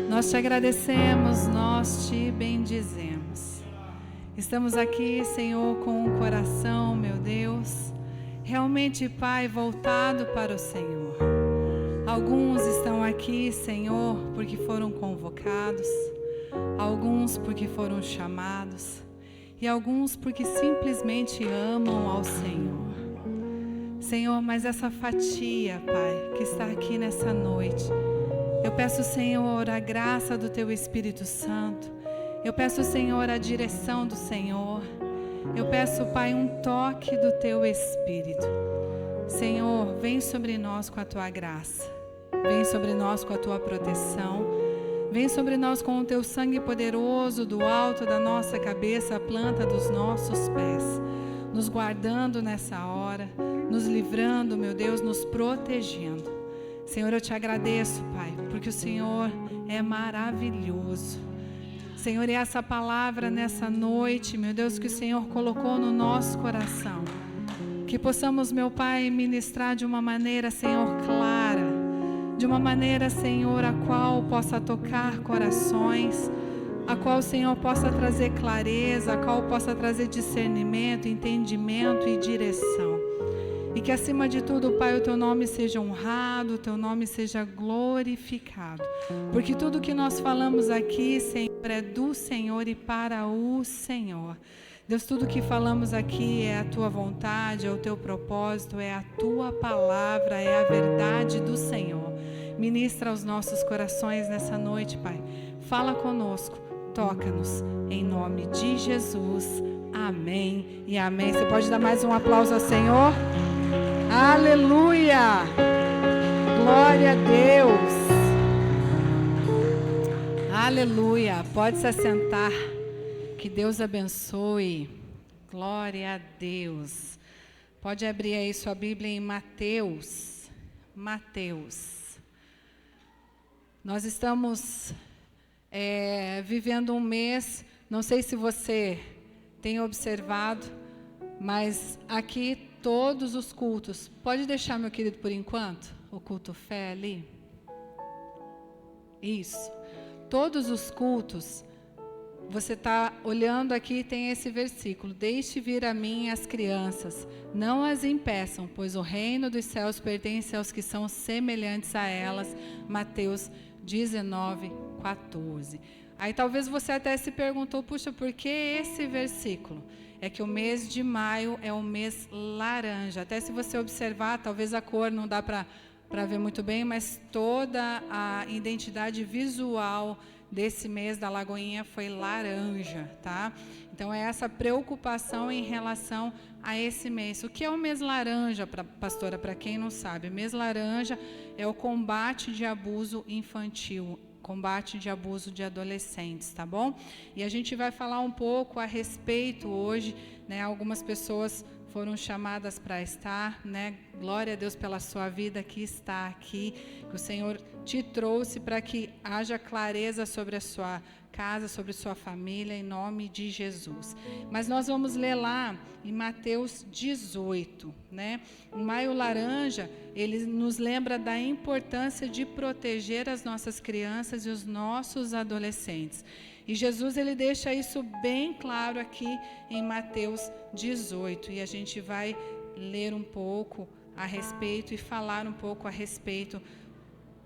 Nós te agradecemos, nós te bendizemos. Estamos aqui, Senhor, com o coração, meu Deus, realmente, Pai, voltado para o Senhor. Alguns estão aqui, Senhor, porque foram convocados, alguns porque foram chamados e alguns porque simplesmente amam ao Senhor. Senhor, mas essa fatia, Pai, que está aqui nessa noite, eu peço, Senhor, a graça do Teu Espírito Santo. Eu peço, Senhor, a direção do Senhor. Eu peço, Pai, um toque do Teu Espírito. Senhor, vem sobre nós com a Tua graça. Vem sobre nós com a Tua proteção. Vem sobre nós com o Teu sangue poderoso do alto da nossa cabeça à planta dos nossos pés. Nos guardando nessa hora, nos livrando, meu Deus, nos protegendo. Senhor, eu te agradeço, Pai, porque o Senhor é maravilhoso. Senhor, e essa palavra nessa noite, meu Deus, que o Senhor colocou no nosso coração, que possamos, meu Pai, ministrar de uma maneira, Senhor, clara, de uma maneira, Senhor, a qual possa tocar corações, a qual o Senhor possa trazer clareza, a qual possa trazer discernimento, entendimento e direção. E que acima de tudo, Pai, o Teu nome seja honrado, o Teu nome seja glorificado. Porque tudo que nós falamos aqui, Senhor, é do Senhor e para o Senhor. Deus, tudo que falamos aqui é a Tua vontade, é o Teu propósito, é a Tua palavra, é a verdade do Senhor. Ministra aos nossos corações nessa noite, Pai. Fala conosco, toca-nos, em nome de Jesus. Amém e amém. Você pode dar mais um aplauso ao Senhor? Aleluia! Glória a Deus! Aleluia! Pode se assentar. Que Deus abençoe. Glória a Deus. Pode abrir aí sua Bíblia em Mateus. Mateus. Nós estamos vivendo um mês, não sei se você tem observado, mas aqui todos os cultos, pode deixar, meu querido, por enquanto, o culto fé ali? Isso. Todos os cultos, você está olhando aqui, tem esse versículo: deixe vir a mim as crianças, não as impeçam, pois o reino dos céus pertence aos que são semelhantes a elas. Mateus 19:14. Aí talvez você até se perguntou, puxa, por que esse versículo? É que o mês de maio é o mês laranja. Até se você observar, talvez a cor não dá para ver muito bem, mas toda a identidade visual desse mês da Lagoinha foi laranja, tá? Então é essa preocupação em relação a esse mês. O que é o mês laranja, pastora, para quem não sabe? O mês laranja é o combate de abuso infantil, combate de abuso de adolescentes, tá bom? E a gente vai falar um pouco a respeito hoje, né? Algumas pessoas foram chamadas para estar, né? Glória a Deus pela sua vida que está aqui, que o Senhor te trouxe para que haja clareza sobre a sua casa, sobre sua família, em nome de Jesus. Mas nós vamos ler lá em Mateus 18, né? O Maio Laranja, ele nos lembra da importância de proteger as nossas crianças e os nossos adolescentes. E Jesus, ele deixa isso bem claro aqui em Mateus 18. E a gente vai ler um pouco a respeito e falar um pouco a respeito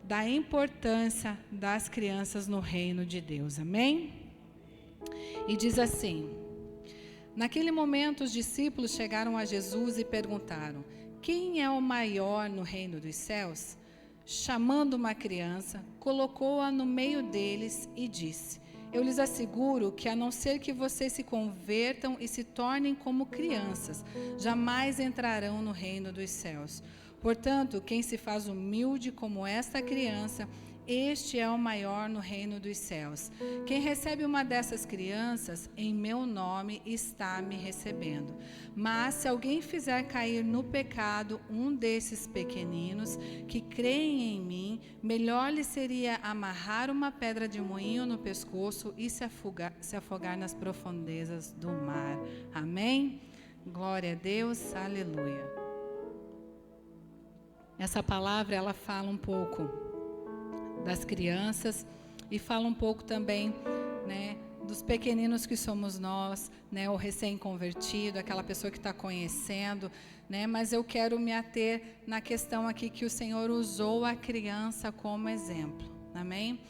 da importância das crianças no reino de Deus. Amém? E diz assim: naquele momento os discípulos chegaram a Jesus e perguntaram: quem é o maior no reino dos céus? Chamando uma criança, colocou-a no meio deles e disse: eu lhes asseguro que, a não ser que vocês se convertam e se tornem como crianças, jamais entrarão no reino dos céus. Portanto, quem se faz humilde como esta criança, este é o maior no reino dos céus. Quem recebe uma dessas crianças, em meu nome está me recebendo. Mas se alguém fizer cair no pecado um desses pequeninos que creem em mim, melhor lhe seria amarrar uma pedra de moinho no pescoço e se afogar nas profundezas do mar. Amém? Glória a Deus, aleluia. Essa palavra, ela fala um pouco das crianças e fala um pouco também, né, dos pequeninos que somos nós, né, o recém-convertido, aquela pessoa que está conhecendo, né, mas eu quero me ater na questão aqui que o Senhor usou a criança como exemplo, amém?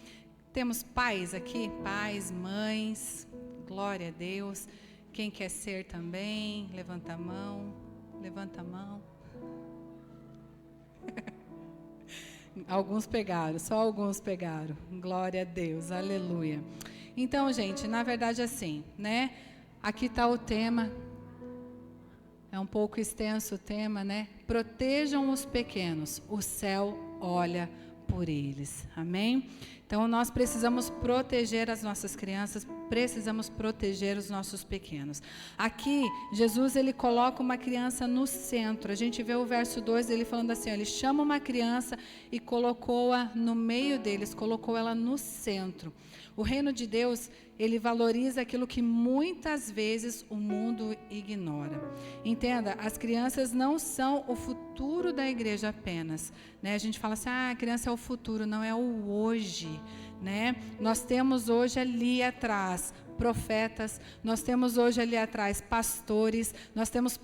Temos pais aqui, pais, mães, glória a Deus. Quem quer ser também, levanta a mão, levanta a mão. Alguns pegaram, só alguns pegaram, glória a Deus, aleluia. Então, gente, na verdade assim, né, aqui está o tema, é um pouco extenso o tema, né, protejam os pequenos, o céu olha por eles, amém? Então, nós precisamos proteger as nossas crianças, precisamos proteger os nossos pequenos. Aqui, Jesus, ele coloca uma criança no centro. A gente vê o verso 2, ele falando assim, ó, ele chama uma criança e colocou-a no meio deles, colocou ela no centro. O reino de Deus, ele valoriza aquilo que muitas vezes o mundo ignora. Entenda, as crianças não são o futuro da igreja apenas, né? A gente fala assim, a criança é o futuro, não é o hoje, né? Nós temos hoje ali atrás profetas, nós temos hoje ali atrás pastores, nós temos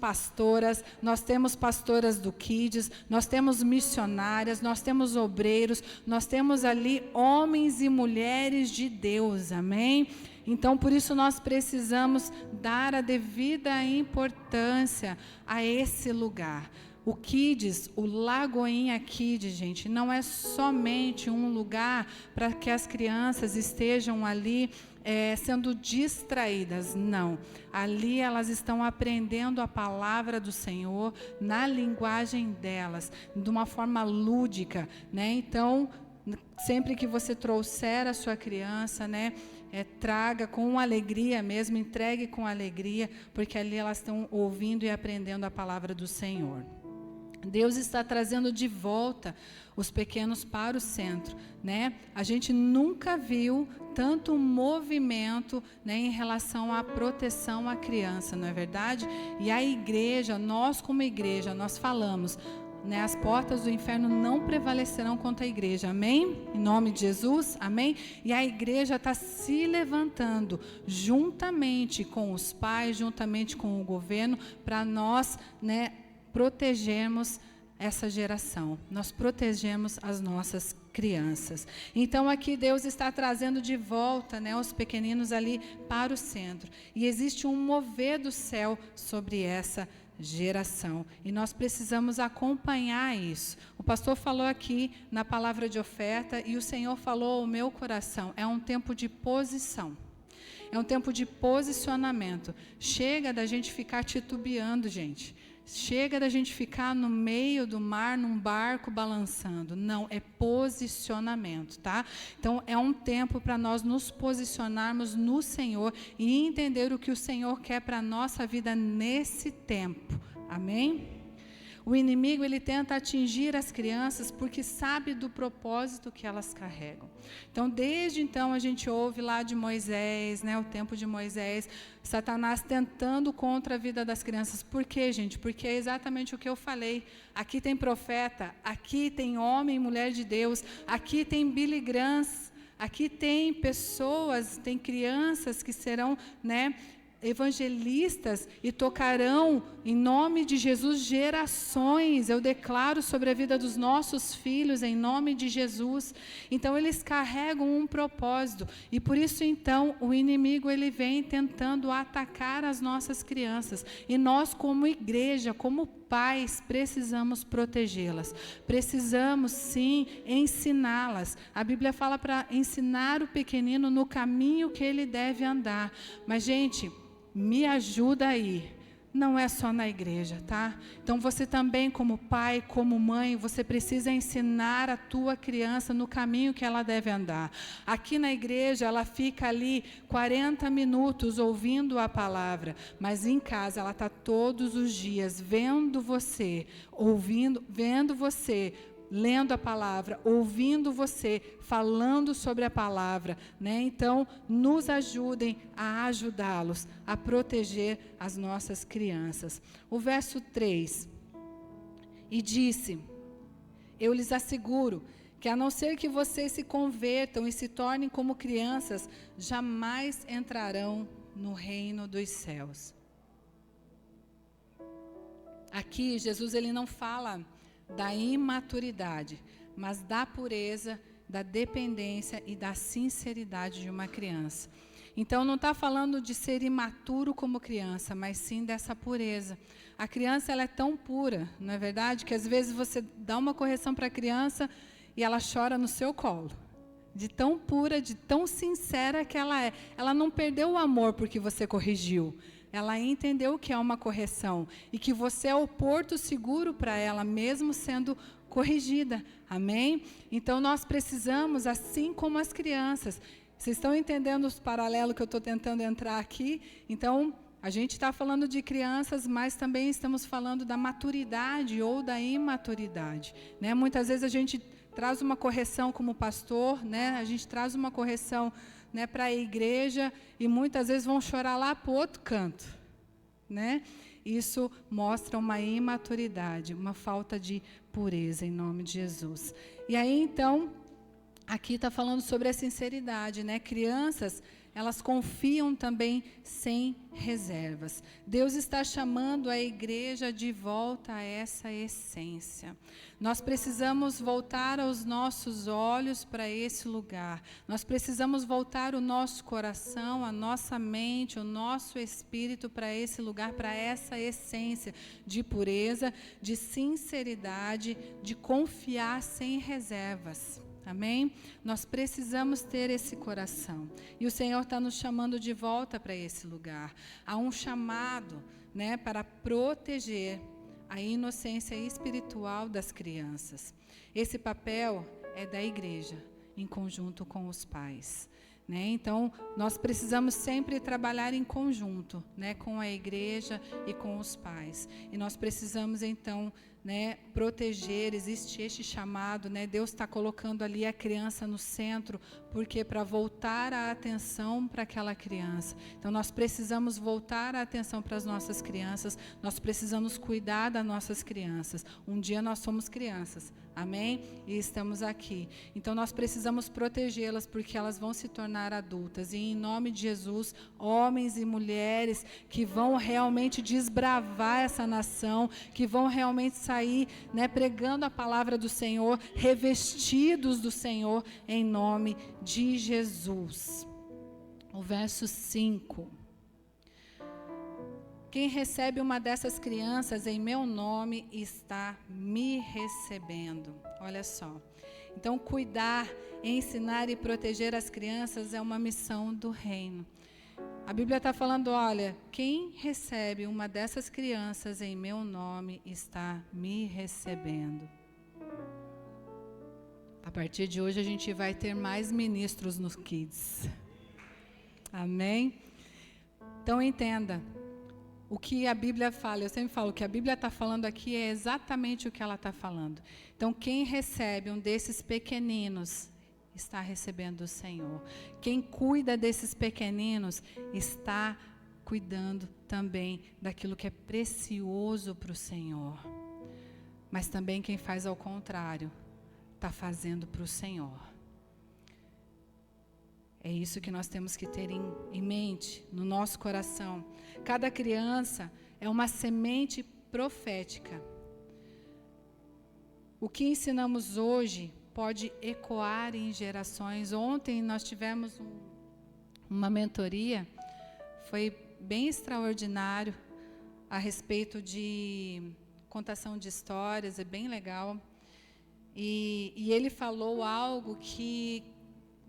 pastoras do Kids, nós temos missionárias, nós temos obreiros, nós temos ali homens e mulheres de Deus, amém? Então, por isso nós precisamos dar a devida importância a esse lugar. O Kids, o Lagoinha Kids, gente, não é somente um lugar para que as crianças estejam ali sendo distraídas, não. Ali elas estão aprendendo a palavra do Senhor na linguagem delas, de uma forma lúdica, né? Então, sempre que você trouxer a sua criança, né, traga com alegria mesmo, entregue com alegria, porque ali elas estão ouvindo e aprendendo a palavra do Senhor. Deus está trazendo de volta os pequenos para o centro, né? A gente nunca viu tanto movimento, né, em relação à proteção à criança, não é verdade? E a igreja, nós como igreja, nós falamos, né, as portas do inferno não prevalecerão contra a igreja, amém? Em nome de Jesus, amém? E a igreja está se levantando juntamente com os pais, juntamente com o governo, para nós, né, protegermos essa geração, nós protegemos as nossas crianças. Então aqui Deus está trazendo de volta, né, os pequeninos ali para o centro, e existe um mover do céu sobre essa geração, e nós precisamos acompanhar isso. O pastor falou aqui na palavra de oferta, e o Senhor falou ao meu coração, é um tempo de posição. É um tempo de posicionamento. Chega da gente ficar titubeando, gente. Chega da gente ficar no meio do mar, num barco balançando. Não, é posicionamento, tá? Então, é um tempo para nós nos posicionarmos no Senhor e entender o que o Senhor quer para a nossa vida nesse tempo. Amém? O inimigo, ele tenta atingir as crianças porque sabe do propósito que elas carregam. Então, desde então, a gente ouve lá de Moisés, né, o tempo de Moisés, Satanás tentando contra a vida das crianças. Por quê, gente? Porque é exatamente o que eu falei. Aqui tem profeta, aqui tem homem e mulher de Deus, aqui tem Billy Graham, aqui tem pessoas, tem crianças que serão, né, evangelistas e tocarão em nome de Jesus gerações. Eu declaro sobre a vida dos nossos filhos em nome de Jesus. Então eles carregam um propósito e por isso então o inimigo ele vem tentando atacar as nossas crianças e nós como igreja, como pais, precisamos protegê-las. Precisamos sim ensiná-las. A Bíblia fala para ensinar o pequenino no caminho que ele deve andar. Mas gente, me ajuda aí. Não é só na igreja, tá? Então você também como pai, como mãe, você precisa ensinar a tua criança no caminho que ela deve andar. Aqui na igreja ela fica ali 40 minutos ouvindo a palavra, mas em casa ela está todos os dias vendo você, vendo você, lendo a palavra, ouvindo você, falando sobre a palavra, né? Então, nos ajudem a ajudá-los, a proteger as nossas crianças. O verso 3, e disse, eu lhes asseguro que a não ser que vocês se convertam e se tornem como crianças, jamais entrarão no reino dos céus. Aqui, Jesus ele não fala da imaturidade, mas da pureza, da dependência e da sinceridade de uma criança. Então, não está falando de ser imaturo como criança, mas sim dessa pureza. A criança ela é tão pura, não é verdade? Que às vezes você dá uma correção para a criança e ela chora no seu colo. De tão pura, de tão sincera que ela é. Ela não perdeu o amor porque você corrigiu. Ela entendeu que é uma correção e que você é o porto seguro para ela, mesmo sendo corrigida. Amém? Então, nós precisamos, assim como as crianças. Vocês estão entendendo os paralelos que eu estou tentando entrar aqui? Então, a gente está falando de crianças, mas também estamos falando da maturidade ou da imaturidade. Né? Muitas vezes a gente traz uma correção como pastor, né? A gente traz uma correção, né, para a igreja e muitas vezes vão chorar lá para o outro canto. Né? Isso mostra uma imaturidade, uma falta de pureza em nome de Jesus. E aí, então, aqui está falando sobre a sinceridade, né? Crianças, elas confiam também sem reservas. Deus está chamando a igreja de volta a essa essência. Nós precisamos voltar os nossos olhos para esse lugar. Nós precisamos voltar o nosso coração, a nossa mente, o nosso espírito para esse lugar, para essa essência de pureza, de sinceridade, de confiar sem reservas. Amém? Nós precisamos ter esse coração. E o Senhor está nos chamando de volta para esse lugar. Há um chamado, né, para proteger a inocência espiritual das crianças. Esse papel é da igreja, em conjunto com os pais. Né? Então, nós precisamos sempre trabalhar em conjunto, né, com a igreja e com os pais. E nós precisamos, então, né, proteger, existe este chamado, né, Deus está colocando ali a criança no centro, porque para voltar a atenção para aquela criança. Então, nós precisamos voltar a atenção para as nossas crianças, nós precisamos cuidar das nossas crianças. Um dia nós somos crianças, amém? E estamos aqui. Então, nós precisamos protegê-las, porque elas vão se tornar adultas. E em nome de Jesus, homens e mulheres que vão realmente desbravar essa nação, que vão realmente sair, né, pregando a palavra do Senhor, revestidos do Senhor, em nome de Jesus. O verso 5. Quem recebe uma dessas crianças em meu nome está me recebendo. Olha só. Então, cuidar, ensinar e proteger as crianças é uma missão do reino. A Bíblia está falando, olha, quem recebe uma dessas crianças em meu nome está me recebendo. A partir de hoje a gente vai ter mais ministros nos Kids. Amém? Então entenda, o que a Bíblia fala, eu sempre falo, o que a Bíblia está falando aqui é exatamente o que ela está falando. Então quem recebe um desses pequeninos está recebendo o Senhor. Quem cuida desses pequeninos está cuidando também daquilo que é precioso para o Senhor. Mas também quem faz ao contrário, está fazendo para o Senhor. É isso que nós temos que ter em mente, no nosso coração. Cada criança é uma semente profética. O que ensinamos hoje pode ecoar em gerações. Ontem nós tivemos uma mentoria, foi bem extraordinário, a respeito de contação de histórias, é bem legal. E ele falou algo que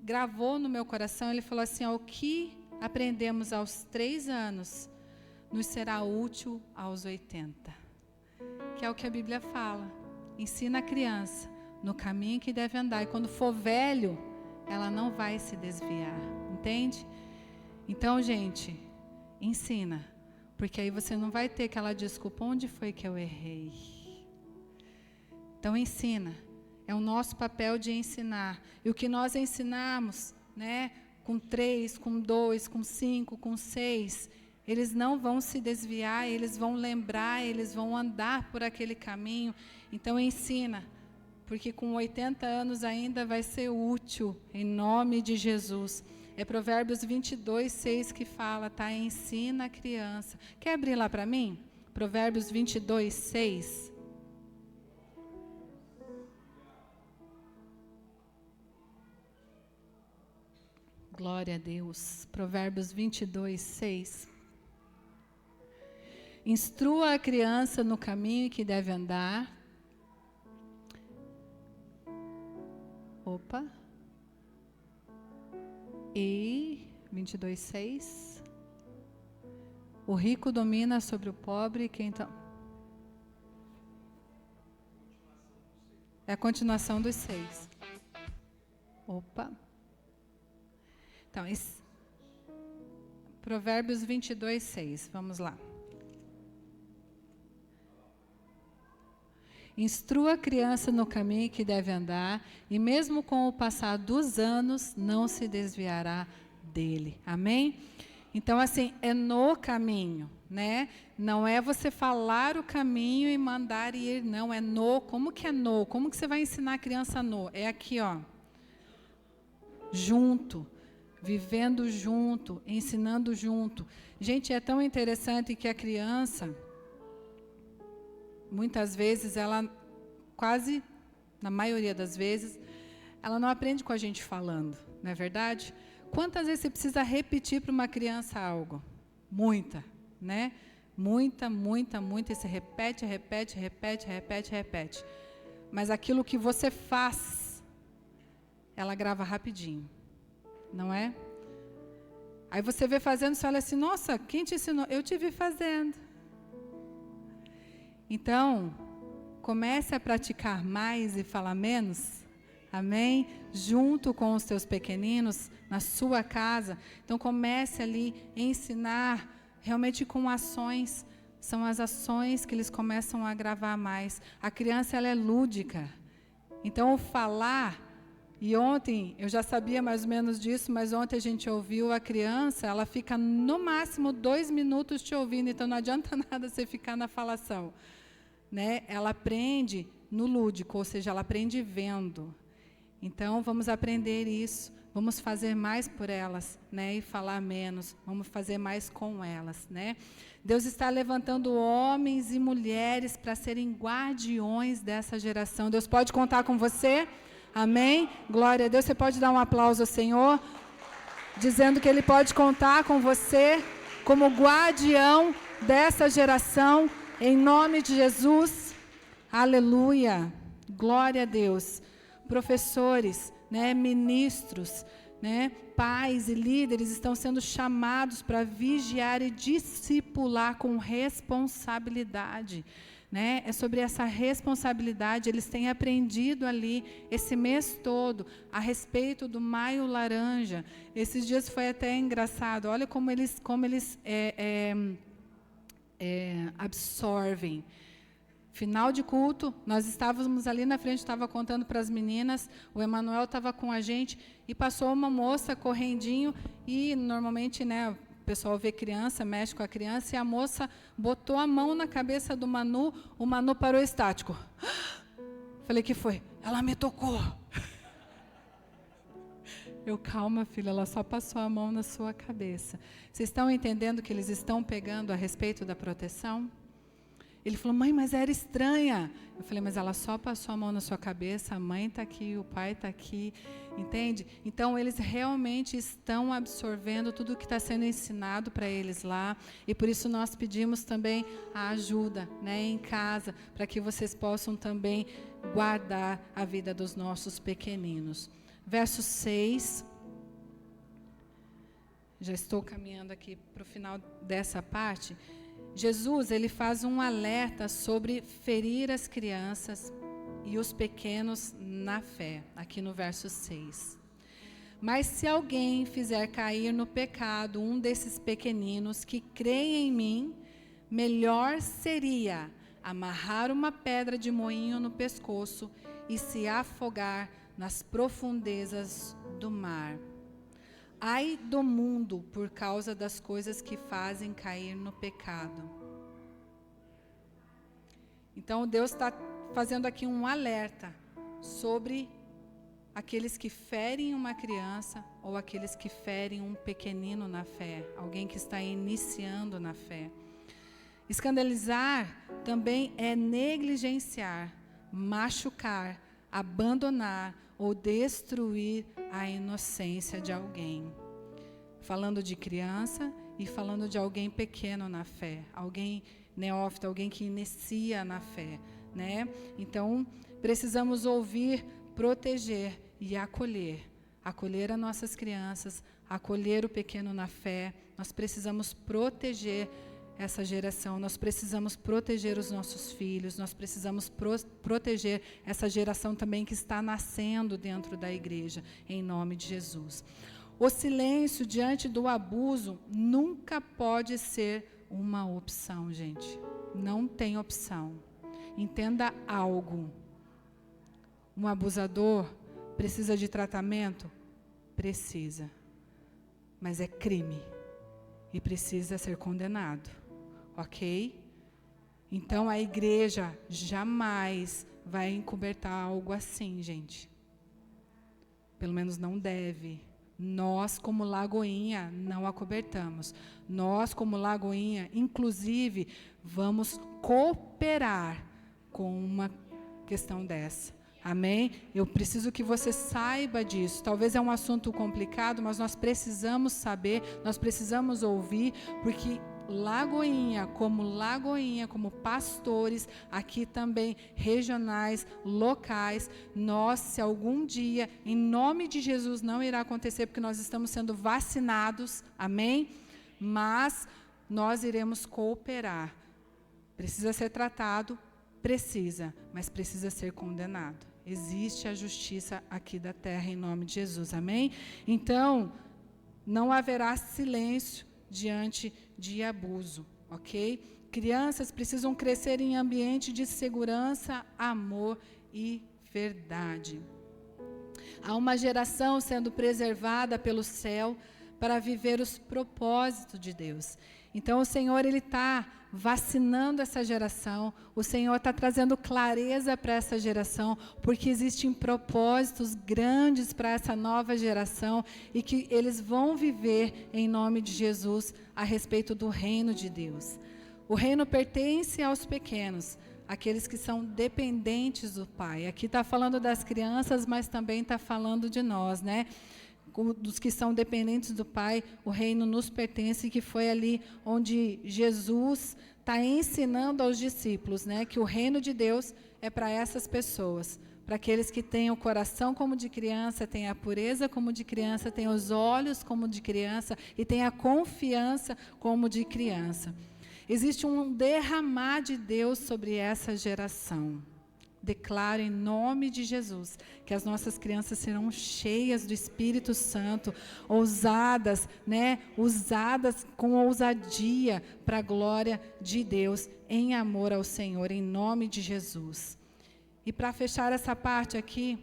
gravou no meu coração. Ele falou assim, o que aprendemos aos 3 anos nos será útil aos 80. Que é o que a Bíblia fala. Ensina a criança no caminho que deve andar. E quando for velho, ela não vai se desviar. Entende? Então, gente, ensina. Porque aí você não vai ter aquela desculpa, onde foi que eu errei? Então, ensina. É o nosso papel de ensinar. E o que nós ensinarmos, né, com 3, com 2, com 5, com 6, eles não vão se desviar, eles vão lembrar, eles vão andar por aquele caminho. Então, ensina. porque com 80 anos ainda vai ser útil, em nome de Jesus. É Provérbios 22:6 que fala, tá? Ensina a criança. Quer abrir lá para mim? Provérbios 22:6. Glória a Deus. Provérbios 22:6. Instrua a criança no caminho que deve andar. Opa. E 22:6. O rico domina sobre o pobre, quem então... É a continuação dos 6. Opa. Então, Provérbios 22:6. Vamos lá. Instrua a criança no caminho que deve andar, e mesmo com o passar dos anos, não se desviará dele. Amém? Então, assim, é no caminho, né? Não é você falar o caminho e mandar ir, não. É no. Como que é no? Como que você vai ensinar a criança no? É aqui, ó. Junto. Vivendo junto, ensinando junto. Gente, é tão interessante que a criança... Muitas vezes, ela, quase, na maioria das vezes, ela não aprende com a gente falando, não é verdade? Quantas vezes você precisa repetir para uma criança algo? Muita, né? Muita, muita, muita, e você repete, repete, repete, repete, repete. Mas aquilo que você faz, ela grava rapidinho, não é? Aí você vê fazendo, você olha assim, nossa, quem te ensinou? Eu te vi fazendo. Então, comece a praticar mais e falar menos, amém? Junto com os teus pequeninos, na sua casa. Então, comece ali a ensinar, realmente com ações. São as ações que eles começam a gravar mais. A criança, ela é lúdica. Então, o falar... E ontem, eu já sabia mais ou menos disso, mas ontem a gente ouviu a criança, ela fica no máximo 2 minutos te ouvindo, então não adianta nada você ficar na falação. Né? Ela aprende no lúdico, ou seja, ela aprende vendo. Então, vamos aprender isso, vamos fazer mais por elas, né? E falar menos, vamos fazer mais com elas, né? Deus está levantando homens e mulheres para serem guardiões dessa geração. Deus pode contar com você? Amém? Glória a Deus. Você pode dar um aplauso ao Senhor, dizendo que Ele pode contar com você como guardião dessa geração, em nome de Jesus. Aleluia. Glória a Deus. Professores, né, ministros, né, pais e líderes estão sendo chamados para vigiar e discipular com responsabilidade. Né? É sobre essa responsabilidade, eles têm aprendido ali, esse mês todo, a respeito do Maio Laranja. Esses dias foi até engraçado, olha como eles absorvem. Final de culto, nós estávamos ali na frente, estava contando para as meninas, o Emanuel estava com a gente, e passou uma moça correndinho, e normalmente, né, o pessoal vê criança, mexe com a criança, e a moça botou a mão na cabeça do Manu, o Manu parou estático. Falei, que foi? Ela me tocou. Eu, calma, filha, ela só passou a mão na sua cabeça. Vocês estão entendendo que eles estão pegando a respeito da proteção? Ele falou, mãe, mas era estranha. Eu falei, mas ela só passou a mão na sua cabeça, a mãe está aqui, o pai está aqui, entende? Então, eles realmente estão absorvendo tudo o que está sendo ensinado para eles lá, e por isso nós pedimos também a ajuda, né, em casa, para que vocês possam também guardar a vida dos nossos pequeninos. Verso 6, já estou caminhando aqui para o final dessa parte. Jesus, ele faz um alerta sobre ferir as crianças e os pequenos na fé, aqui no verso 6. Mas se alguém fizer cair no pecado um desses pequeninos que creem em mim, melhor seria amarrar uma pedra de moinho no pescoço e se afogar nas profundezas do mar. Ai do mundo por causa das coisas que fazem cair no pecado. Então, Deus está fazendo aqui um alerta sobre aqueles que ferem uma criança ou aqueles que ferem um pequenino na fé, alguém que está iniciando na fé. Escandalizar também é negligenciar, machucar, abandonar ou destruir a inocência de alguém. Falando de criança e falando de alguém pequeno na fé, alguém neófito, alguém que inicia na fé, né? Então, precisamos ouvir, proteger e acolher. Acolher as nossas crianças, acolher o pequeno na fé. Nós precisamos proteger essa geração, nós precisamos proteger os nossos filhos, nós precisamos proteger essa geração também que está nascendo dentro da igreja, em nome de Jesus. O silêncio diante do abuso nunca pode ser uma opção, gente. Não tem opção. Entenda algo. Um abusador precisa de tratamento? Precisa. Mas é crime. E precisa ser condenado. Ok? Então a igreja jamais vai encobertar algo assim, gente. Pelo menos não deve. Nós, como Lagoinha, não acobertamos. Nós, como Lagoinha, inclusive, vamos cooperar com uma questão dessa. Amém? Eu preciso que você saiba disso. Talvez é um assunto complicado, mas nós precisamos saber, nós precisamos ouvir, porque Lagoinha, como pastores, aqui também regionais, locais, nós, se algum dia, em nome de Jesus, não irá acontecer, porque nós estamos sendo vacinados, amém? Mas nós iremos cooperar. Precisa ser tratado, precisa, mas precisa ser condenado. Existe a justiça aqui da terra, em nome de Jesus, amém? Então, não haverá silêncio diante de abuso, ok? Crianças precisam crescer em ambiente de segurança, amor e verdade. Há uma geração sendo preservada pelo céu para viver os propósitos de Deus. Então, o Senhor, Ele está vacinando essa geração, o Senhor está trazendo clareza para essa geração, porque existem propósitos grandes para essa nova geração e que eles vão viver em nome de Jesus a respeito do reino de Deus. O reino pertence aos pequenos, aqueles que são dependentes do Pai. Aqui está falando das crianças, mas também está falando de nós, né? Dos que são dependentes do Pai, o reino nos pertence, que foi ali onde Jesus está ensinando aos discípulos, né, que o reino de Deus é para essas pessoas, para aqueles que têm o coração como de criança, têm a pureza como de criança, têm os olhos como de criança e têm a confiança como de criança. Existe um derramar de Deus sobre essa geração. Declaro em nome de Jesus que as nossas crianças serão cheias do Espírito Santo, ousadas, né? Usadas com ousadia para a glória de Deus, em amor ao Senhor, em nome de Jesus. E para fechar essa parte aqui,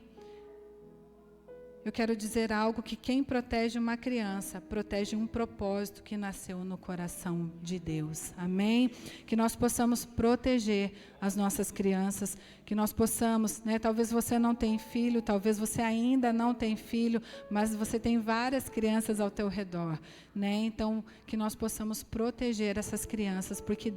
eu quero dizer algo que quem protege uma criança, protege um propósito que nasceu no coração de Deus. Amém? Que nós possamos proteger as nossas crianças, que nós possamos, né? Talvez você não tenha filho, talvez você ainda não tenha filho, mas você tem várias crianças ao teu redor, né? Então, que nós possamos proteger essas crianças, porque